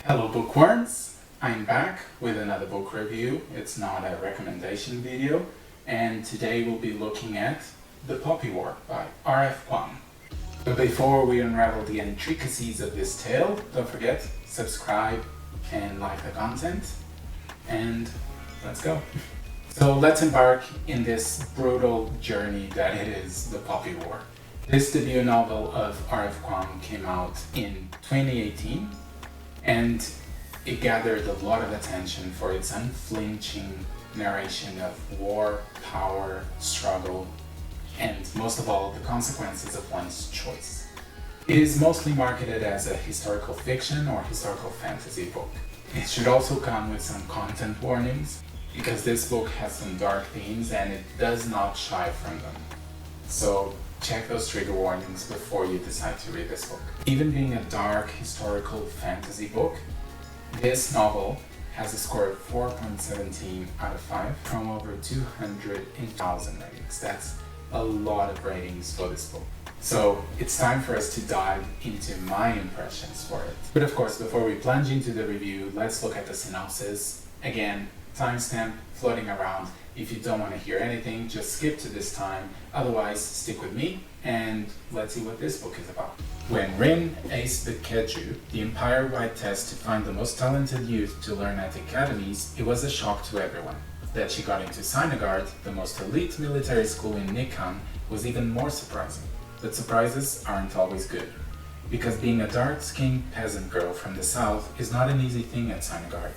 Hello bookworms, I'm back with another book review. It's not a recommendation video, and today we'll be looking at The Poppy War by R.F. Kuang. But before we unravel the intricacies of this tale, don't forget, subscribe and like the content, and let's go. So let's embark in this brutal journey that it is The Poppy War. This debut novel of R.F. Kuang came out in 2018, and it gathered a lot of attention for its unflinching narration of war, power, struggle, and most of all, the consequences of one's choice. It is mostly marketed as a historical fiction or historical fantasy book. It should also come with some content warnings, because this book has some dark themes and it does not shy from them. So check those trigger warnings before you decide to read this book. Even being a dark historical fantasy book, this novel has a score of 4.17 out of 5 from over 200,000 ratings. That's a lot of ratings for this book. So it's time for us to dive into my impressions for it. But of course, before we plunge into the review, let's look at the synopsis. Again, timestamp floating around. If you don't want to hear anything, just skip to this time. Otherwise, stick with me and let's see what this book is about. When Rin aced the Keju, the empire-wide test to find the most talented youth to learn at academies, it was a shock to everyone. That she got into Sinagard, the most elite military school in Nikon, was even more surprising. But surprises aren't always good, because being a dark-skinned peasant girl from the south is not an easy thing at Sinagard.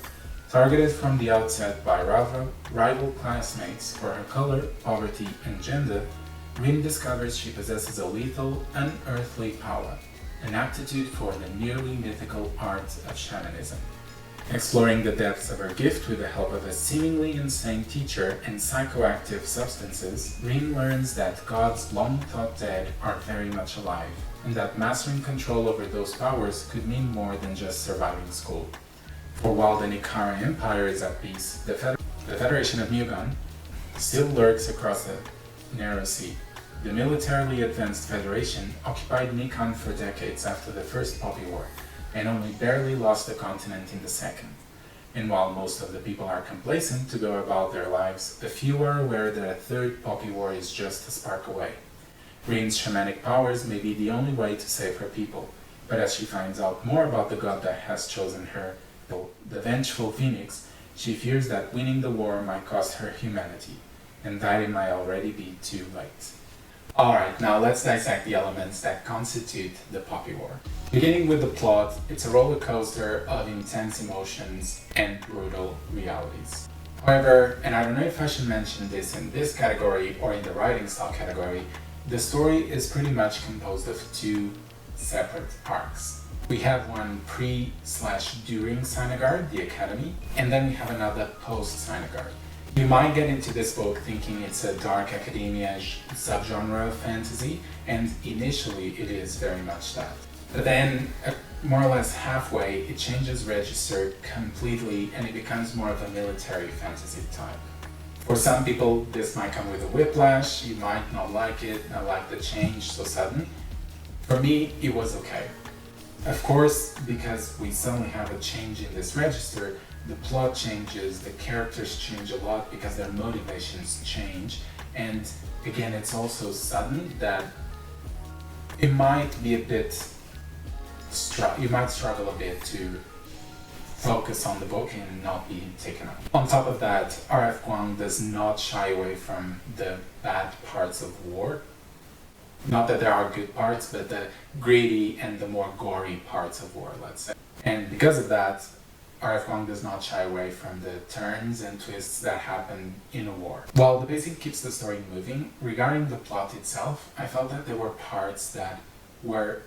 Targeted from the outset by rival classmates for her color, poverty, and gender, Rin discovers she possesses a lethal, unearthly power, an aptitude for the nearly mythical art of shamanism. Exploring the depths of her gift with the help of a seemingly insane teacher and psychoactive substances, Rin learns that gods long thought dead are very much alive, and that mastering control over those powers could mean more than just surviving school. For while the Nikara Empire is at peace, the Federation of Mugan still lurks across the narrow sea. The militarily advanced Federation occupied Nikon for decades after the First Poppy War, and only barely lost the continent in the second. And while most of the people are complacent to go about their lives, a few are aware that a third Poppy War is just a spark away. Rin's shamanic powers may be the only way to save her people, but as she finds out more about the god that has chosen her, the vengeful Phoenix, she fears that winning the war might cost her humanity, and that it might already be too late. Alright, now let's dissect the elements that constitute the Poppy War. Beginning with the plot, it's a roller coaster of intense emotions and brutal realities. However, and I don't know if I should mention this in this category or in the writing style category, the story is pretty much composed of two separate arcs. We have one pre/during Sinagard, the Academy, and then we have another post-Sinagard. You might get into this book thinking it's a dark academia subgenre of fantasy, and initially it is very much that. But then, more or less halfway, it changes register completely and it becomes more of a military fantasy type. For some people, this might come with a whiplash, you might not like it, not like the change so sudden. For me, it was okay. Of course, because we suddenly have a change in this register, the plot changes, the characters change a lot because their motivations change, and again, it's also sudden that it might be a bit, you might struggle a bit to focus on the book and not be taken up. On top of that, R.F. Kuang does not shy away from the bad parts of war. Not that there are good parts, but the gritty and the more gory parts of war, let's say. And because of that, R.F. Kuang does not shy away from the turns and twists that happen in a war. While the pacing keeps the story moving, regarding the plot itself, I felt that there were parts that were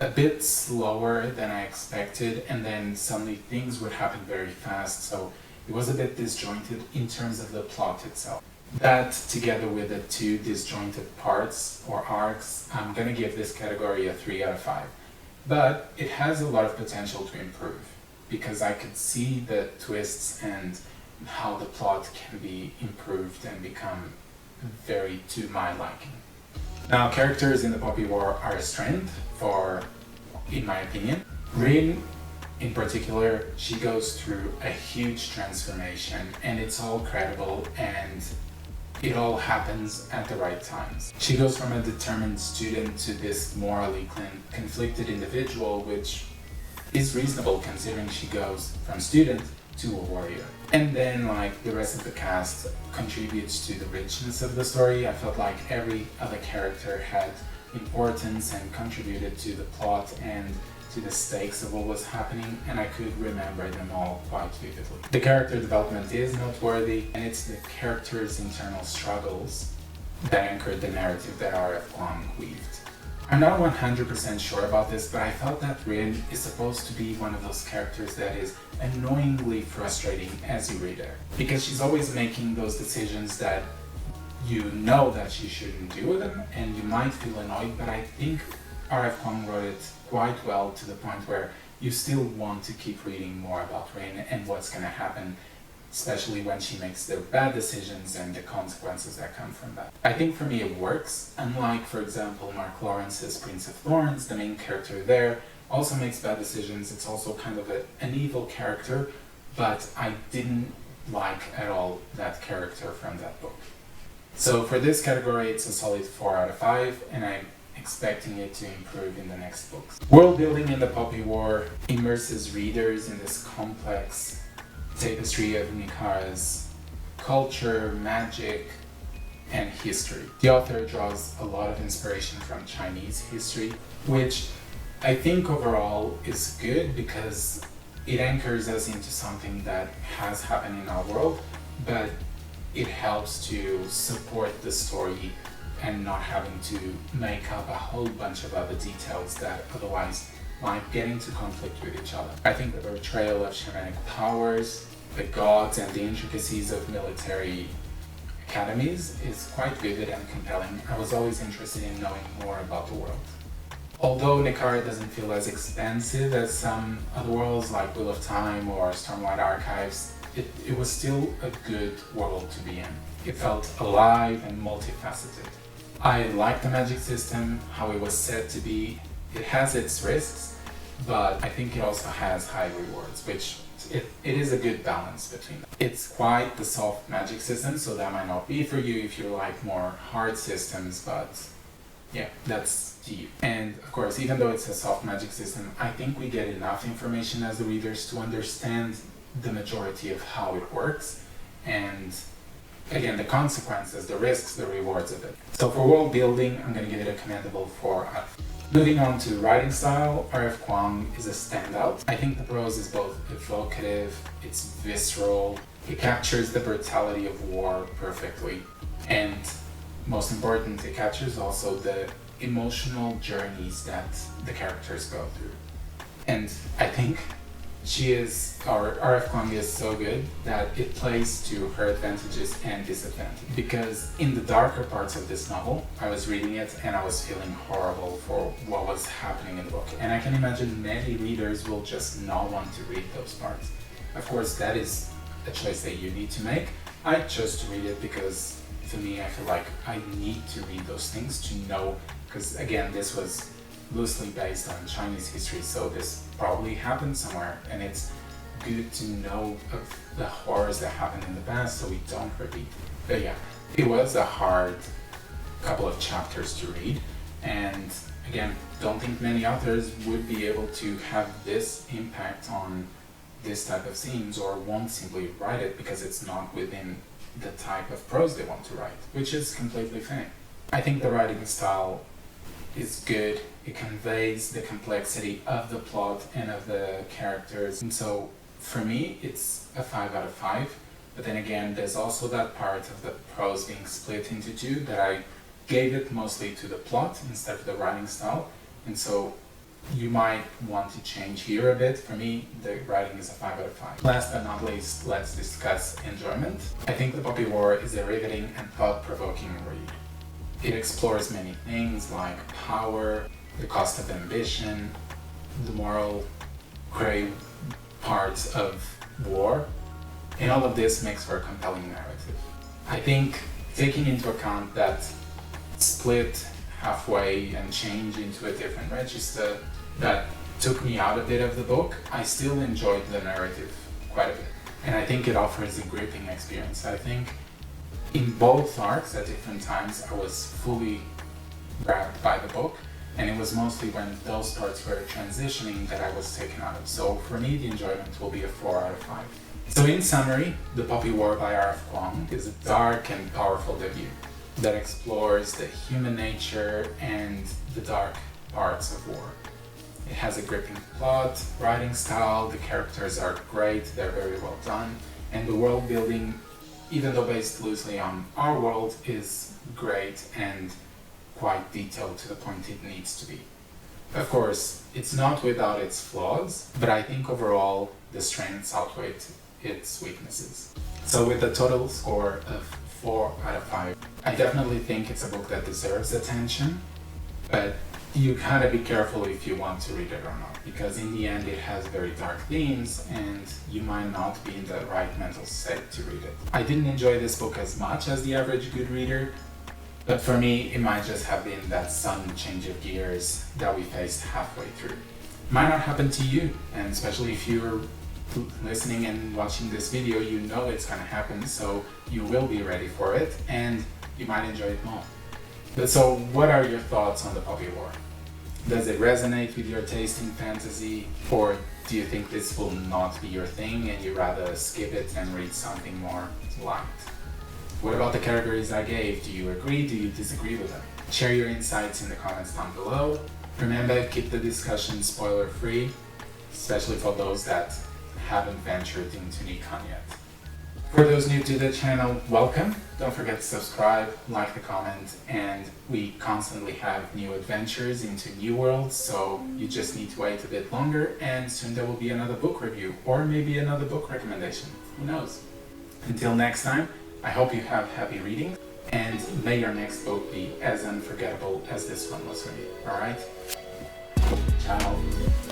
a bit slower than I expected, and then suddenly things would happen very fast, so it was a bit disjointed in terms of the plot itself. That, together with the two disjointed parts or arcs, I'm gonna give this category a 3 out of 5. But it has a lot of potential to improve, because I could see the twists and how the plot can be improved and become very to my liking. Now, characters in the Poppy War are a strength in my opinion. Rin In particular, she goes through a huge transformation, and it's all credible and it all happens at the right times. She goes from a determined student to this morally conflicted individual, which is reasonable considering she goes from student to a warrior. And then, like, the rest of the cast contributes to the richness of the story. I felt like every other character had importance and contributed to the plot and to the stakes of what was happening, and I could remember them all quite vividly. The character development is noteworthy, and it's the characters' internal struggles that anchored the narrative that R.F. Kuang weaved. I'm not 100% sure about this, but I felt that Rin is supposed to be one of those characters that is annoyingly frustrating as you read her, because she's always making those decisions that you know that she shouldn't do them, and you might feel annoyed, but I think R.F. Kuang wrote it quite well to the point where you still want to keep reading more about Rin and what's going to happen, especially when she makes the bad decisions and the consequences that come from that. I think for me it works, unlike, for example, Mark Lawrence's Prince of Thorns. The main character there also makes bad decisions. It's also kind of an evil character, but I didn't like at all that character from that book. So for this category, it's a solid 4 out of 5, and I'm expecting it to improve in the next books. World building in the Poppy War immerses readers in this complex tapestry of Nikara's culture, magic, and history. The author draws a lot of inspiration from Chinese history, which I think overall is good because it anchors us into something that has happened in our world, but it helps to support the story and not having to make up a whole bunch of other details that otherwise might get into conflict with each other. I think the portrayal of shamanic powers, the gods, and the intricacies of military academies is quite vivid and compelling. I was always interested in knowing more about the world. Although Nikara doesn't feel as expansive as some other worlds like Wheel of Time or Stormlight Archives, it was still a good world to be in. It felt alive and multifaceted. I like the magic system, how it was said to be. It has its risks, but I think it also has high rewards, which it is a good balance between them. It's quite the soft magic system, so that might not be for you if you like more hard systems, but yeah, that's to you. And of course, even though it's a soft magic system, I think we get enough information as the readers to understand the majority of how it works, and again, the consequences, the risks, the rewards of it. So for world building, I'm going to give it a commendable 4 out of 5. Moving on to writing style, R.F. Kuang is a standout. I think the prose is both evocative, it's visceral, it captures the brutality of war perfectly, and most important, it captures also the emotional journeys that the characters go through. And I think R.F. Kuang is so good that it plays to her advantages and disadvantages. Because in the darker parts of this novel, I was reading it and I was feeling horrible for what was happening in the book. And I can imagine many readers will just not want to read those parts. Of course, that is a choice that you need to make. I chose to read it because, for me, I feel like I need to read those things to know, because again, this was loosely based on Chinese history, so this probably happened somewhere, and it's good to know of the horrors that happened in the past so we don't repeat. But yeah, it was a hard couple of chapters to read, and again, don't think many authors would be able to have this impact on this type of themes, or won't simply write it because it's not within the type of prose they want to write, which is completely fine. I think the writing style is good. It conveys the complexity of the plot and of the characters, and so for me it's a 5 out of 5. But then again, there's also that part of the prose being split into two that I gave it mostly to the plot instead of the writing style, and so you might want to change here a bit. For me, the writing is a 5 out of 5. Last but not least, let's discuss enjoyment. I think The Poppy War is a riveting and thought-provoking read. It explores many things like power, the cost of ambition, the moral gray parts of war, and all of this makes for a compelling narrative. I think taking into account that split halfway and change into a different register, that took me out a bit of the book, I still enjoyed the narrative quite a bit. And I think it offers a gripping experience. I think in both arcs at different times I was fully grabbed by the book, and it was mostly when those parts were transitioning that I was taken out of. So for me, the enjoyment will be a 4 out of 5. So in summary, The Poppy War by R.F. Kuang is a dark and powerful debut that explores the human nature and the dark parts of war. It has a gripping plot, writing style, the characters are great, they're very well done, and the world building, even though based loosely on our world, is great and quite detailed to the point it needs to be. Of course, it's not without its flaws, but I think overall the strengths outweigh its weaknesses. So with a total score of 4 out of 5, I definitely think it's a book that deserves attention, but you gotta be careful if you want to read it or not, because in the end it has very dark themes and you might not be in the right mental state to read it. I didn't enjoy this book as much as the average good reader, but for me it might just have been that sudden change of gears that we faced halfway through. Might not happen to you, and especially if you're listening and watching this video, you know it's gonna happen, so you will be ready for it and you might enjoy it more. But so what are your thoughts on The Poppy War? Does it resonate with your taste in fantasy, or do you think this will not be your thing and you'd rather skip it and read something more light? What about the categories I gave? Do you agree? Do you disagree with them? Share your insights in the comments down below. Remember, keep the discussion spoiler free, especially for those that haven't ventured into Nikon yet. For those new to the channel, welcome. Don't forget to subscribe, like the comment, and we constantly have new adventures into new worlds, so you just need to wait a bit longer, and soon there will be another book review, or maybe another book recommendation. Who knows? Until next time, I hope you have happy reading, and may your next book be as unforgettable as this one was for me. Alright? Ciao.